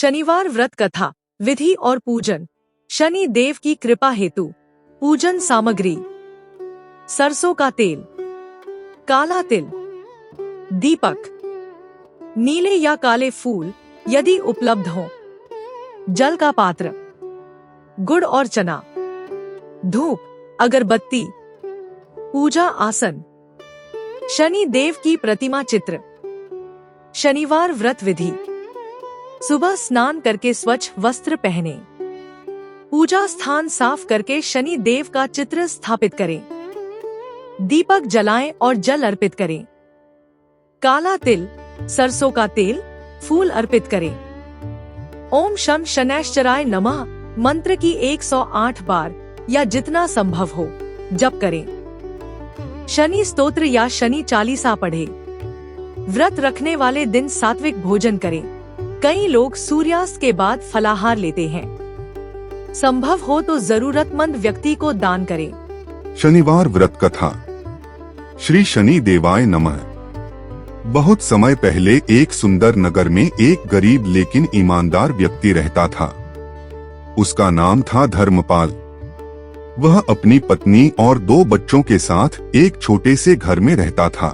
शनिवार व्रत कथा, विधि और पूजन। शनि देव की कृपा हेतु पूजन सामग्री: सरसों का तेल, काला तिल, दीपक, नीले या काले फूल यदि उपलब्ध हो, जल का पात्र, गुड़ और चना, धूप, अगरबत्ती, पूजा आसन, शनि देव की प्रतिमा चित्र। शनिवार व्रत विधि: सुबह स्नान करके स्वच्छ वस्त्र पहने, पूजा स्थान साफ करके शनि देव का चित्र स्थापित करें, दीपक जलाएं और जल अर्पित करें, काला तिल, सरसों का तेल, फूल अर्पित करें। ओम शम शनैश्चराय नमः मंत्र की 108 बार या जितना संभव हो जप करें। शनि स्तोत्र या शनि चालीसा पढ़े। व्रत रखने वाले दिन सात्विक भोजन करें। कई लोग सूर्यास्त के बाद फलाहार लेते हैं। संभव हो तो जरूरतमंद व्यक्ति को दान करें। शनिवार व्रत कथा। श्री शनि देवाय नमः। बहुत समय पहले एक सुंदर नगर में एक गरीब लेकिन ईमानदार व्यक्ति रहता था। उसका नाम था धर्मपाल। वह अपनी पत्नी और 2 बच्चों के साथ एक छोटे से घर में रहता था।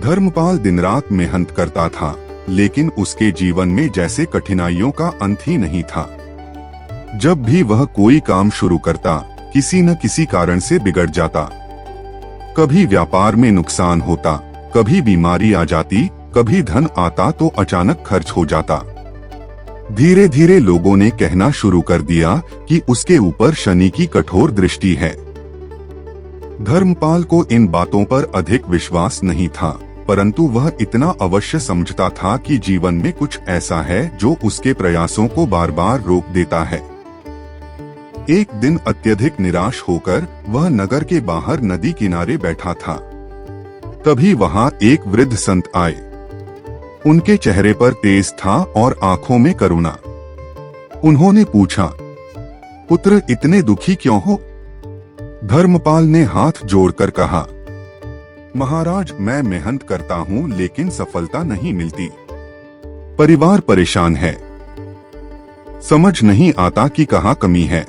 धर्मपाल दिन रात मेहनत करता था, लेकिन उसके जीवन में जैसे कठिनाइयों का अंत ही नहीं था। जब भी वह कोई काम शुरू करता, किसी न किसी कारण से बिगड़ जाता। कभी व्यापार में नुकसान होता, कभी बीमारी आ जाती, कभी धन आता तो अचानक खर्च हो जाता। धीरे धीरे लोगों ने कहना शुरू कर दिया कि उसके ऊपर शनि की कठोर दृष्टि है। धर्मपाल को इन बातों पर अधिक विश्वास नहीं था, परंतु वह इतना अवश्य समझता था कि जीवन में कुछ ऐसा है जो उसके प्रयासों को बार बार रोक देता है। एक दिन अत्यधिक निराश होकर वह नगर के बाहर नदी किनारे बैठा था। तभी वहां एक वृद्ध संत आए। उनके चेहरे पर तेज था और आंखों में करुणा। उन्होंने पूछा, पुत्र इतने दुखी क्यों हो? धर्मपाल ने हाथ जोड़कर कहा, महाराज मैं मेहनत करता हूँ लेकिन सफलता नहीं मिलती। परिवार परेशान है। समझ नहीं आता कि कहाँ कमी है।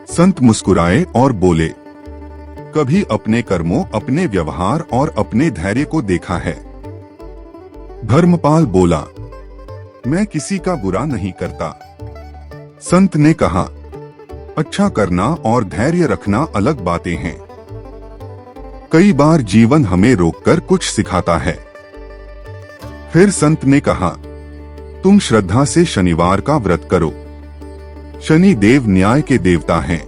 संत मुस्कुराए और बोले, कभी अपने कर्मों, अपने व्यवहार और अपने धैर्य को देखा है? धर्मपाल बोला, मैं किसी का बुरा नहीं करता। संत ने कहा, अच्छा करना और धैर्य रखना अलग बातें हैं। कई बार जीवन हमें रोककर कुछ सिखाता है। फिर संत ने कहा, तुम श्रद्धा से शनिवार का व्रत करो। शनि देव न्याय के देवता हैं।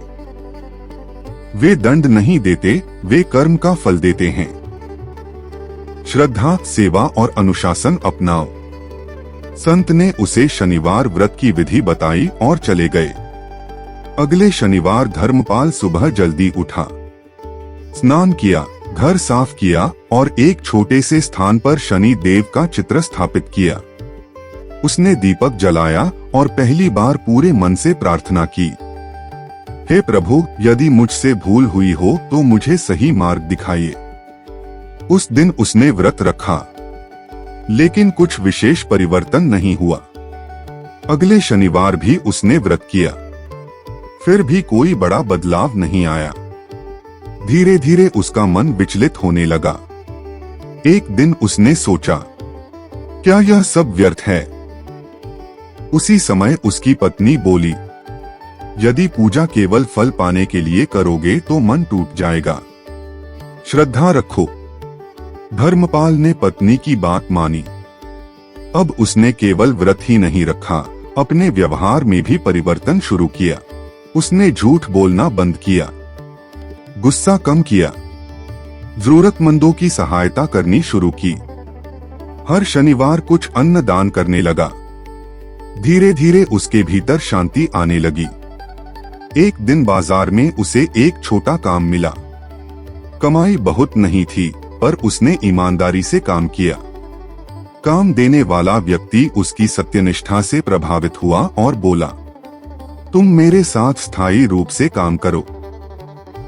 वे दंड नहीं देते, वे कर्म का फल देते हैं। श्रद्धा, सेवा और अनुशासन अपनाओ। संत ने उसे शनिवार व्रत की विधि बताई और चले गए। अगले शनिवार धर्मपाल सुबह जल्दी उठा, स्नान किया, घर साफ किया और एक छोटे से स्थान पर शनि देव का चित्र स्थापित किया। उसने दीपक जलाया और पहली बार पूरे मन से प्रार्थना की, हे प्रभु, यदि मुझसे भूल हुई हो तो मुझे सही मार्ग दिखाइए। उस दिन उसने व्रत रखा, लेकिन कुछ विशेष परिवर्तन नहीं हुआ। अगले शनिवार भी उसने व्रत किया, फिर भी कोई बड़ा बदलाव नहीं आया। धीरे धीरे उसका मन विचलित होने लगा। एक दिन उसने सोचा, क्या यह सब व्यर्थ है? उसी समय उसकी पत्नी बोली, यदि पूजा केवल फल पाने के लिए करोगे तो मन टूट जाएगा। श्रद्धा रखो। धर्मपाल ने पत्नी की बात मानी। अब उसने केवल व्रत ही नहीं रखा, अपने व्यवहार में भी परिवर्तन शुरू किया। उसने झूठ बोलना बंद किया, गुस्सा कम किया, जरूरतमंदों की सहायता करनी शुरू की। हर शनिवार कुछ अन्न दान करने लगा। धीरे धीरे उसके भीतर शांति आने लगी। एक दिन बाजार में उसे एक छोटा काम मिला। कमाई बहुत नहीं थी, पर उसने ईमानदारी से काम किया। काम देने वाला व्यक्ति उसकी सत्यनिष्ठा से प्रभावित हुआ और बोला, तुम मेरे साथ स्थायी रूप से काम करो।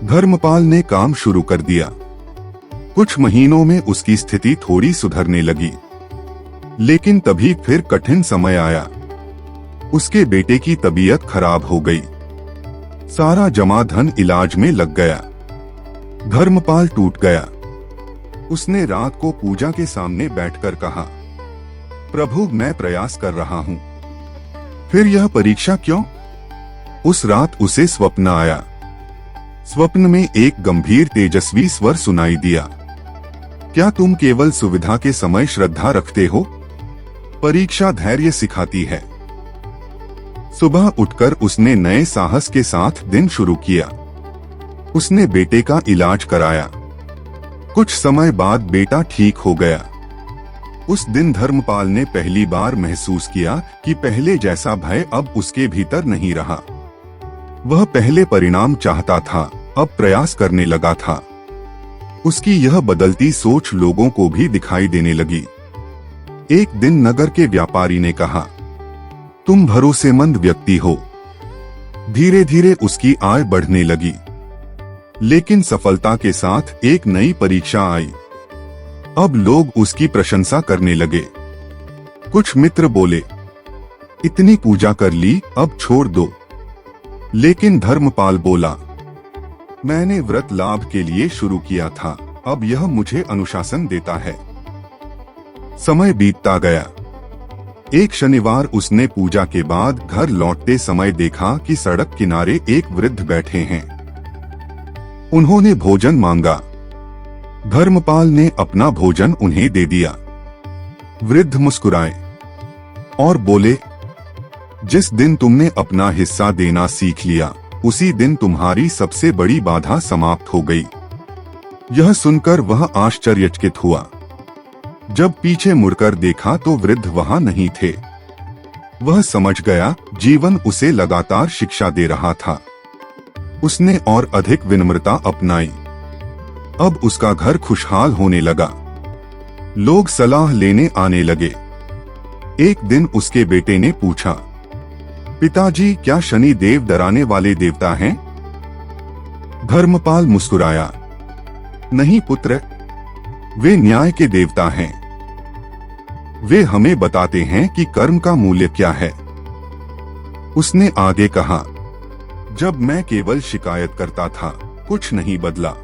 धर्मपाल ने काम शुरू कर दिया। कुछ महीनों में उसकी स्थिति थोड़ी सुधरने लगी। लेकिन तभी फिर कठिन समय आया। उसके बेटे की तबीयत खराब हो गई। सारा जमा धन इलाज में लग गया। धर्मपाल टूट गया। उसने रात को पूजा के सामने बैठकर कहा, प्रभु मैं प्रयास कर रहा हूं, फिर यह परीक्षा क्यों? उस रात उसे स्वप्न आया। स्वप्न में एक गंभीर तेजस्वी स्वर सुनाई दिया, क्या तुम केवल सुविधा के समय श्रद्धा रखते हो? परीक्षा धैर्य सिखाती है। सुबह उठकर उसने नए साहस के साथ दिन शुरू किया। उसने बेटे का इलाज कराया। कुछ समय बाद बेटा ठीक हो गया। उस दिन धर्मपाल ने पहली बार महसूस किया कि पहले जैसा भय अब उसके भीतर नहीं रहा। वह पहले परिणाम चाहता था, अब प्रयास करने लगा था। उसकी यह बदलती सोच लोगों को भी दिखाई देने लगी। एक दिन नगर के व्यापारी ने कहा, तुम भरोसेमंद व्यक्ति हो। धीरे धीरे उसकी आय बढ़ने लगी। लेकिन सफलता के साथ एक नई परीक्षा आई। अब लोग उसकी प्रशंसा करने लगे। कुछ मित्र बोले, इतनी पूजा कर ली, अब छोड़ दो। लेकिन धर्मपाल बोला, मैंने व्रत लाभ के लिए शुरू किया था, अब यह मुझे अनुशासन देता है। समय बीतता गया। एक शनिवार उसने पूजा के बाद घर लौटते समय देखा कि सड़क किनारे एक वृद्ध बैठे हैं। उन्होंने भोजन मांगा। धर्मपाल ने अपना भोजन उन्हें दे दिया। वृद्ध मुस्कुराए और बोले, जिस दिन तुमने अपना हिस्सा देना सीख लिया, उसी दिन तुम्हारी सबसे बड़ी बाधा समाप्त हो गई। यह सुनकर वह आश्चर्यचकित हुआ। जब पीछे मुड़कर देखा तो वृद्ध वहां नहीं थे। वह समझ गया, जीवन उसे लगातार शिक्षा दे रहा था। उसने और अधिक विनम्रता अपनाई। अब उसका घर खुशहाल होने लगा। लोग सलाह लेने आने लगे। एक दिन उसके बेटे ने पूछा, पिताजी क्या शनि देव डराने वाले देवता हैं? धर्मपाल मुस्कुराया, नहीं पुत्र, वे न्याय के देवता हैं। वे हमें बताते हैं कि कर्म का मूल्य क्या है। उसने आगे कहा, जब मैं केवल शिकायत करता था, कुछ नहीं बदला।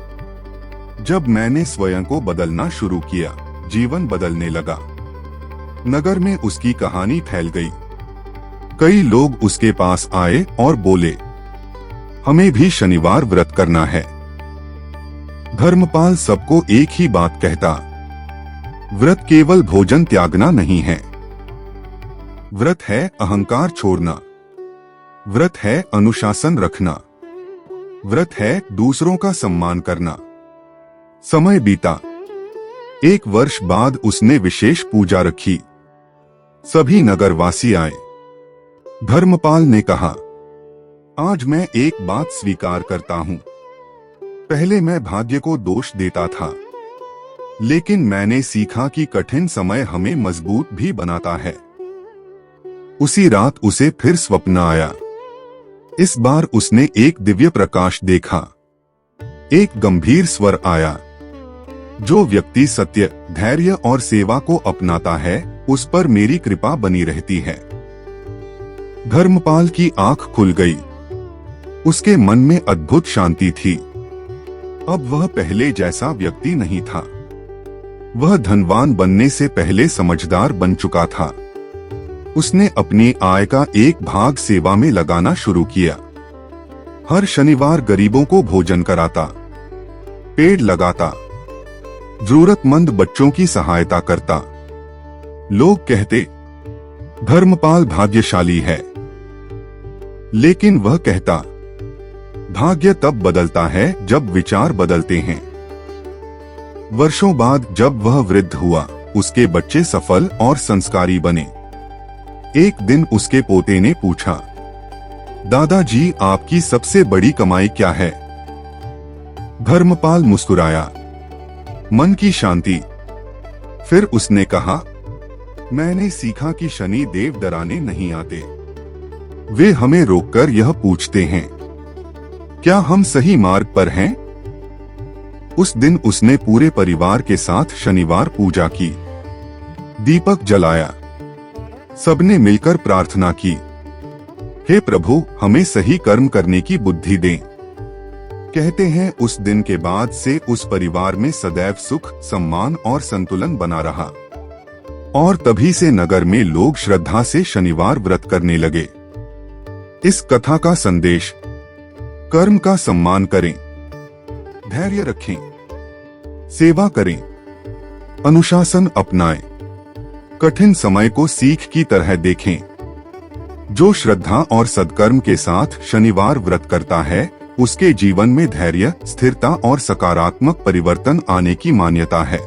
जब मैंने स्वयं को बदलना शुरू किया, जीवन बदलने लगा। नगर में उसकी कहानी फैल गई। कई लोग उसके पास आए और बोले, हमें भी शनिवार व्रत करना है। धर्मपाल सबको एक ही बात कहता, व्रत केवल भोजन त्यागना नहीं है। व्रत है अहंकार छोड़ना। व्रत है अनुशासन रखना। व्रत है दूसरों का सम्मान करना। समय बीता। 1 वर्ष बाद उसने विशेष पूजा रखी। सभी नगरवासी आए। धर्मपाल ने कहा, आज मैं एक बात स्वीकार करता हूं। पहले मैं भाग्य को दोष देता था, लेकिन मैंने सीखा कि कठिन समय हमें मजबूत भी बनाता है। उसी रात उसे फिर स्वप्न आया। इस बार उसने एक दिव्य प्रकाश देखा। एक गंभीर स्वर आया, जो व्यक्ति सत्य, धैर्य और सेवा को अपनाता है, उस पर मेरी कृपा बनी रहती है। धर्मपाल की आंख खुल गई। उसके मन में अद्भुत शांति थी। अब वह पहले जैसा व्यक्ति नहीं था। वह धनवान बनने से पहले समझदार बन चुका था। उसने अपनी आय का एक भाग सेवा में लगाना शुरू किया। हर शनिवार गरीबों को भोजन कराता, पेड़ लगाता, जरूरतमंद बच्चों की सहायता करता। लोग कहते, धर्मपाल भाग्यशाली है। लेकिन वह कहता, भाग्य तब बदलता है जब विचार बदलते हैं। वर्षों बाद जब वह वृद्ध हुआ, उसके बच्चे सफल और संस्कारी बने। एक दिन उसके पोते ने पूछा, दादाजी आपकी सबसे बड़ी कमाई क्या है? धर्मपाल मुस्कुराया, मन की शांति। फिर उसने कहा, मैंने सीखा कि शनि देव डराने नहीं आते। वे हमें रोककर यह पूछते हैं, क्या हम सही मार्ग पर हैं? उस दिन उसने पूरे परिवार के साथ शनिवार पूजा की। दीपक जलाया। सबने मिलकर प्रार्थना की, हे प्रभु, हमें सही कर्म करने की बुद्धि दें। कहते हैं उस दिन के बाद से उस परिवार में सदैव सुख, सम्मान और संतुलन बना रहा और तभी से नगर में लोग श्रद्धा से शनिवार व्रत करने लगे। इस कथा का संदेश: कर्म का सम्मान करें, धैर्य रखें, सेवा करें, अनुशासन अपनाएं, कठिन समय को सीख की तरह देखें। जो श्रद्धा और सद्कर्म के साथ शनिवार व्रत करता है, उसके जीवन में धैर्य, स्थिरता और सकारात्मक परिवर्तन आने की मान्यता है।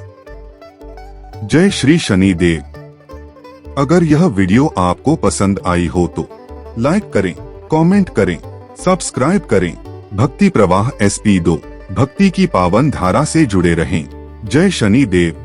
जय श्री शनिदेव। अगर यह वीडियो आपको पसंद आई हो तो लाइक करें, कमेंट करें, सब्सक्राइब करें। भक्ति प्रवाह SP2 भक्ति की पावन धारा से जुड़े रहें। जय शनिदेव।